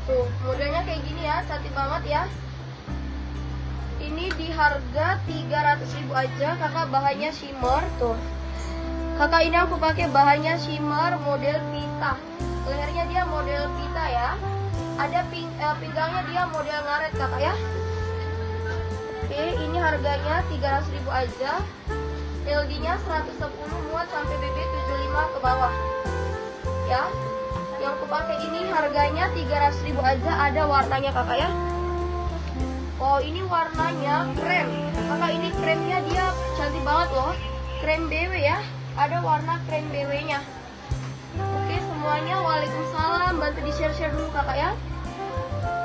Tuh, modelnya kayak gini ya, cantik banget ya. Ini di harga 300.000 aja, kakak. Bahannya shimmer tuh. Kakak, ini aku pakai bahannya shimmer model pita. Lehernya dia model pita ya. Ada pinggangnya dia model ngaret kakak ya. Oke, ini harganya 300.000 aja. LD-nya 110, muat sampai BB 75 ke bawah. Ya. Yang aku pakai ini harganya 300.000 aja, ada warnanya kakak ya. Oh, ini warnanya krem. Kakak, ini kremnya dia cantik banget loh. Krem BW ya. Ada warna krem BW-nya. Oke, semuanya waalaikumsalam. Bantu di-share-share dulu kakak ya.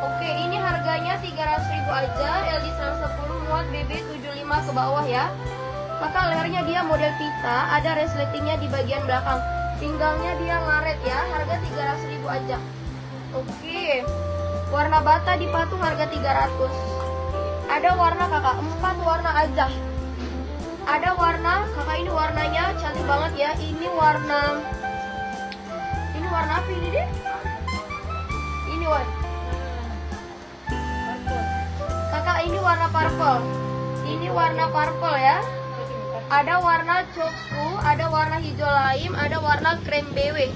Oke, ini harganya 300.000 aja, LD 110, muat BB 75 ke bawah ya. Kakak, lehernya dia model pita, ada resletingnya di bagian belakang. Pinggangnya dia ngaret ya, harga 300.000 aja. Oke, warna bata di patung harga 300. Ada warna kakak, 4 warna aja. Ada warna, kakak, ini warnanya cantik banget ya. Ini warna apa ini deh? Ini warna kakak, ini warna purple. Ini warna purple ya. Ada warna coksu, ada warna hijau laim, ada warna krem BW.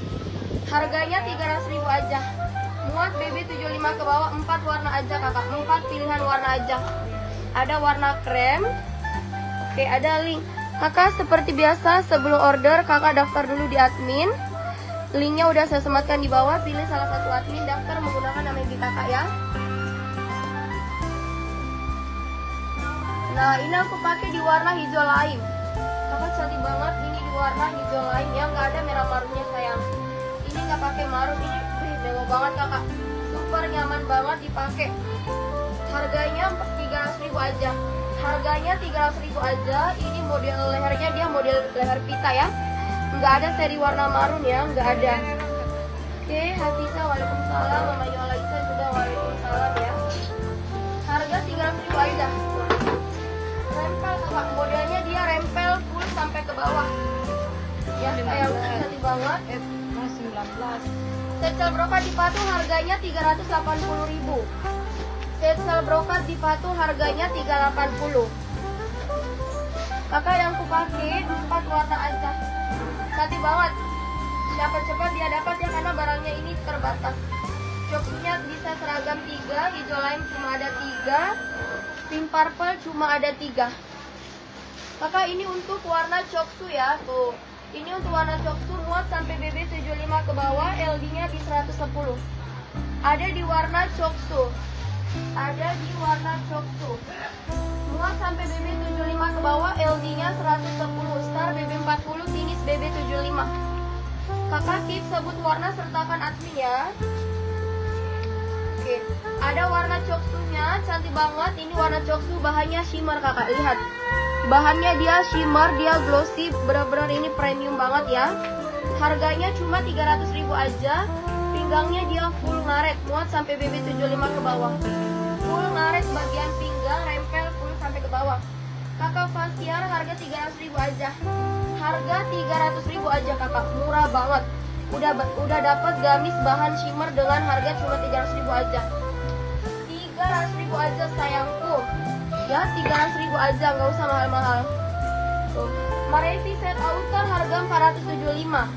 Harganya 300.000 aja. Muat BB 75 ke bawah, 4 warna aja kakak. 4 pilihan warna aja. Ada warna krem. Oke, ada link. Kakak, seperti biasa sebelum order kakak daftar dulu di admin. Linknya udah saya sematkan di bawah. Pilih salah satu admin, daftar menggunakan nama IG kakak ya. Nah, ini aku pakai di warna hijau laim. Kakak, cantik banget ini di warna hijau laim ya, nggak ada merah marunnya sayang. Ini nggak pakai marun, ini mewah banget kakak. Super nyaman banget dipakai. Harganya 300.000 aja. Harganya 300.000 aja. Ini model lehernya dia model leher pita ya. Nggak ada seri warna marun ya, nggak ada. Oke, Hafizah waalaikumsalam, Mama Yola Isa juga waalaikumsalam ya. Harga 300.000 aja. Rempel kakak, modelnya dia rempel full sampai ke bawah. Ya, sayang, cantik banget. 19. Setel brokat di patung harganya 380.000. Setel brokat di patung harganya 380. Kakak, yang aku pakai 4 warna aja. Cantik banget. Siapa cepat dia dapat ya, karena barangnya ini terbatas. Joksunya bisa seragam 3, hijau lain cuma ada 3, pink purple cuma ada 3. Kakak, ini untuk warna coksu ya, tuh. Ini untuk warna coksu, muat sampai BB 75 ke bawah, LD-nya di 110. Ada di warna coksu. Ada di warna coksu. Muat sampai BB 75 ke bawah, LD-nya 110. Star BB 40, finish BB 75. Kakak, keep sebut warna sertakan admin ya. Oke, ada warna coksunya, cantik banget. Ini warna coksu, bahannya shimmer kakak, lihat. Bahannya dia shimmer, dia glossy, bener-bener ini premium banget ya. Harganya cuma 300.000 aja. Pinggangnya dia full ngaret, muat sampai BB 75 ke bawah. Full ngaret bagian pinggang, rempel full sampai ke bawah. Kakak, Fasiar harga 300.000 aja. Harga 300.000 aja kakak, murah banget. Udah dapat gamis bahan shimmer dengan harga cuma 300.000 aja. 300.000 aja sayangku. Ya, 300.000 aja, nggak usah mahal-mahal. Tuh. Marevi set outer harga 475.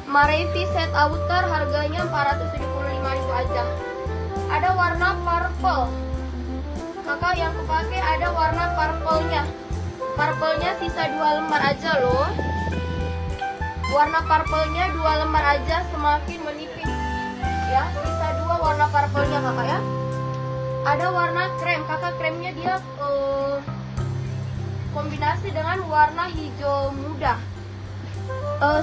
Marevi set outer harganya 475.000 aja. Ada warna purple. Kakak, yang kepake ada warna purple-nya. Purple-nya sisa 2 lembar aja loh. Warna purple-nya 2 lembar aja, semakin menipis. Ya, sisa 2 warna purple-nya kakak ya. Ada warna krem, kakak, kremnya dia kombinasi dengan warna hijau muda.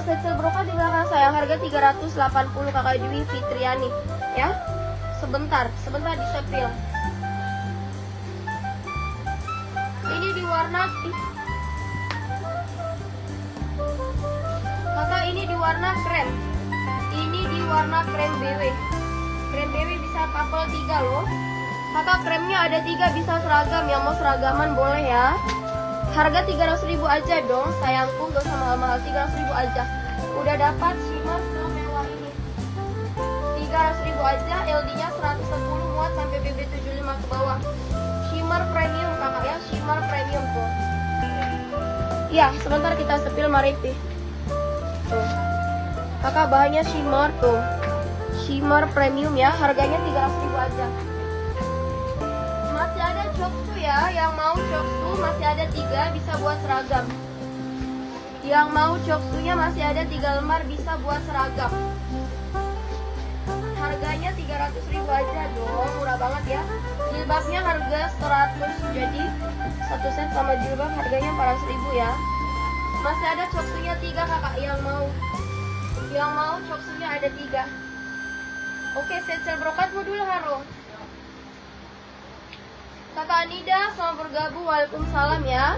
Setel brokat di belakang saya, harga 380 kakak Dwi Fitriani. Ya, sebentar disepil. Ini di warna kakak, ini di warna krem. Ini di warna krem BW. Krem BW bisa couple 3 loh. Kakak, kremnya ada 3, bisa seragam. Yang mau seragaman boleh ya. Harga 300.000 aja dong sayangku, gak usah mahal-mahal. 300.000 aja. Udah dapat shimmer semewah ini. 300.000 aja, LD LD-nya 110, muat sampai BB75 ke bawah. Shimmer premium kakak ya, shimmer premium tuh. Iya, sebentar kita sepil Maripi. Tuh. Kakak bahannya shimmer tuh. Shimmer premium ya, harganya 300.000 aja. Masih ada choksu ya, yang mau choksu masih ada 3, bisa buat seragam. Yang mau choksunya masih ada 3 lembar, bisa buat seragam. Harganya 300.000 aja dong, murah banget ya. Jilbabnya harga 100, jadi satu set sama jilbab harganya 400.000 ya. Masih ada choksunya 3 kakak yang mau. Yang mau choksunya ada 3. Oke, set brokatmu dulu Haro. Kakak Anida, selamat bergabung, waalaikumsalam ya.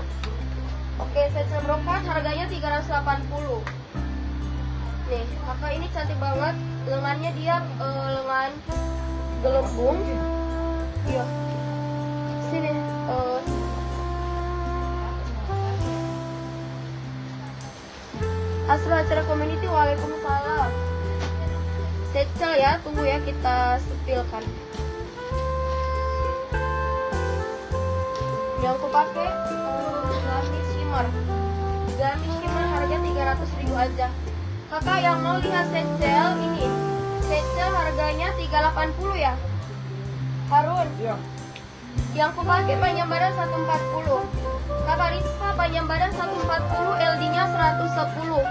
Oke, set brokat harganya 380. Nih, kakak ini cantik banget. Lengannya dia lengan gelembung. Iya. Sini. Asra acara community, waalaikumsalam. Secel ya, tunggu ya kita sepilkan. Yang aku pakai gamis shimmer. Gamis shimmer harga 300.000 aja. Kakak yang mau lihat secel ini, secel harganya 380 ya. Harun. Iya. Yang aku pakai panjang badan 140. Kakak Rizka panjang badan 140, LD-nya 110.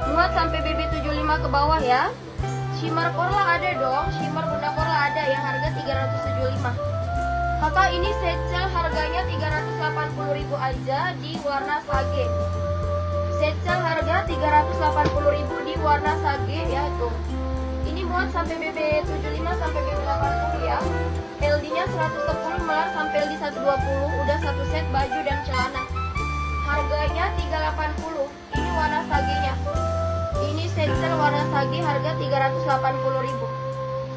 Muat sampai BB75 ke bawah ya. Shimmer Korla ada dong, shimmer Bunda Korla ada yang harga 375. Kakak ini secel harganya 380.000 aja di warna sage. Secel harga 380.000 di warna sage ya tuh. Ini muat sampai BB75 sampai BB80 ya. LD-nya 110 malah sampai LD 120. Udah satu set baju dan celana. Harganya 380. Ini warna sagenya. Ini secel warna sage harga 380.000.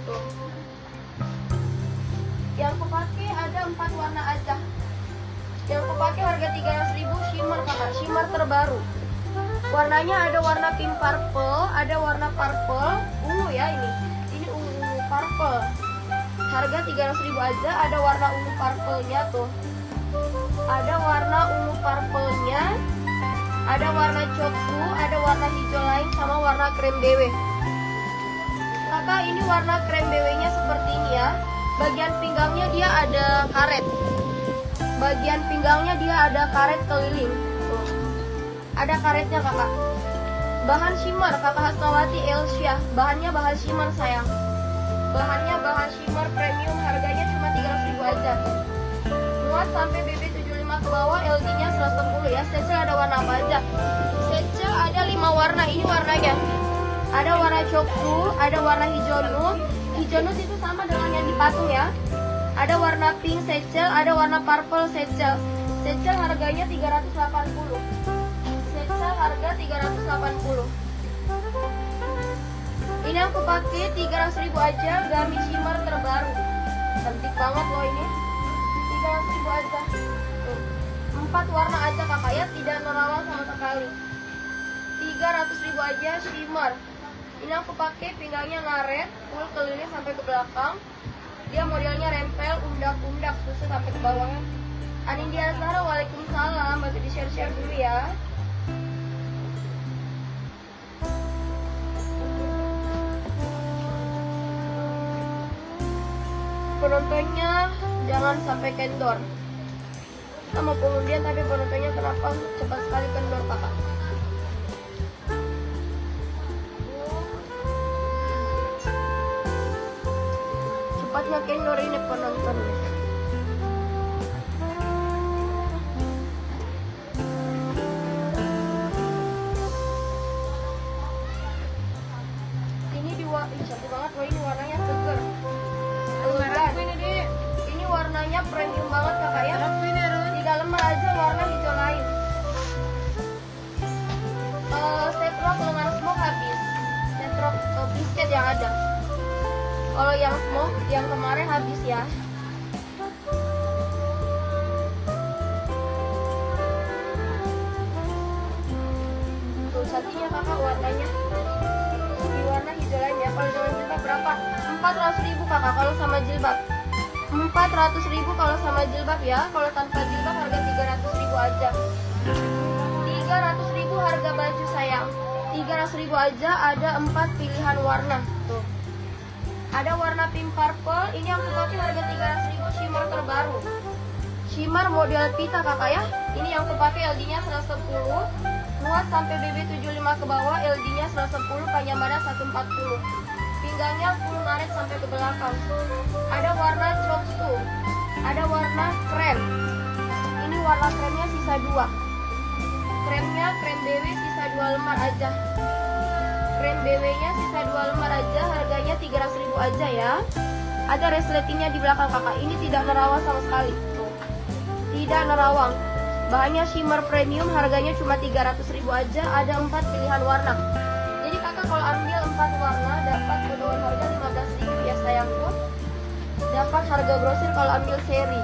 Tuh. Yang aku pakai ada 4 warna aja. Yang aku pakai harga 300.000 shimmer kakak, shimmer terbaru. Warnanya ada warna pink purple, ada warna purple, ungu ya ini. Ini ungu purple. Harga 300.000 aja, ada warna ungu purple-nya tuh. Ada warna ungu purple-nya. Ada warna coksu, ada warna hijau lain sama warna krem BW. Kakak ini warna krem BW-nya seperti ini ya. Bagian pinggangnya dia ada karet. Bagian pinggangnya dia ada karet keliling. Tuh. Ada karetnya kakak. Bahan shimmer, kakak Hasnawati Elsyah. Bahannya bahan shimmer sayang. Bahannya bahan shimmer premium, harganya cuma 300.000 aja. Muat sampai BB75 ke bawah, LD-nya 110 ya. Secel ada warna apa aja? Secel ada 5 warna, ini warnanya. Ada warna coksu, ada warna hijau nude. Hijau nude itu sama dengan yang di patung ya. Ada warna pink secel, ada warna purple secel. Secel harganya 380. Secel harga 380. Ini aku pakai 300.000 aja, gamis shimmer terbaru. Cantik banget loh ini. 300.000 aja. 4 warna aja kakak ya, tidak merawat sama sekali. 300.000 aja shimmer. Ini aku pakai pinggangnya ngaret, full keliling sampai ke belakang. Dia modelnya rempel, undak-undak, susu sampai ke bawah. Anindya Zahra, waalaikumsalam. Bantu di share-share dulu ya. Penontonnya jangan sampai kendor. Sama pengundian tapi penontonnya kenapa cepat sekali kendor kakak? Cepatnya kendor ini penontonnya. Ini cantik banget loh, ini warnanya seger. Ini warnanya premium banget kakak ya. 3 lembar aja warna hijau lain. Setrok lengan smoke habis. Setrok bisket yang ada. Kalau yang smoke yang kemarin habis ya. Tuh cantiknya kakak warnanya. Di warna hijau lain ya. Kalau dengan jilbab berapa? 400.000 kakak kalau sama jilbab. 400.000 kalau sama jilbab ya. Kalau tanpa jilbab harga 300.000 aja. 300.000 harga baju sayang. 300.000 aja. Ada 4 pilihan warna. Tuh. Ada warna pink purple. Ini yang aku pakai harga 300.000, shimmer terbaru. Shimmer model pita kakak ya. Ini yang aku pakai, LD-nya 110. Muat sampai BB75 ke bawah, LD-nya 110, panjang badan 140. Pinggangnya full narik sampai ke belakang. Ada warna choksu. Ada warna krem. Ini warna kremnya sisa 2. Kremnya krem BW sisa 2 lembar aja. Krem BW-nya sisa 2 lembar aja, harganya 300.000 aja ya. Ada resletingnya di belakang kakak. Ini tidak nerawang sama sekali. Tuh. Tidak nerawang. Bahannya shimmer premium, harganya cuma 300.000 aja. Ada 4 pilihan warna. Jadi kakak kalau ambil 4 warna dapat potongan harga 15.000 ya sayangku. Dapat harga grosir kalau ambil seri.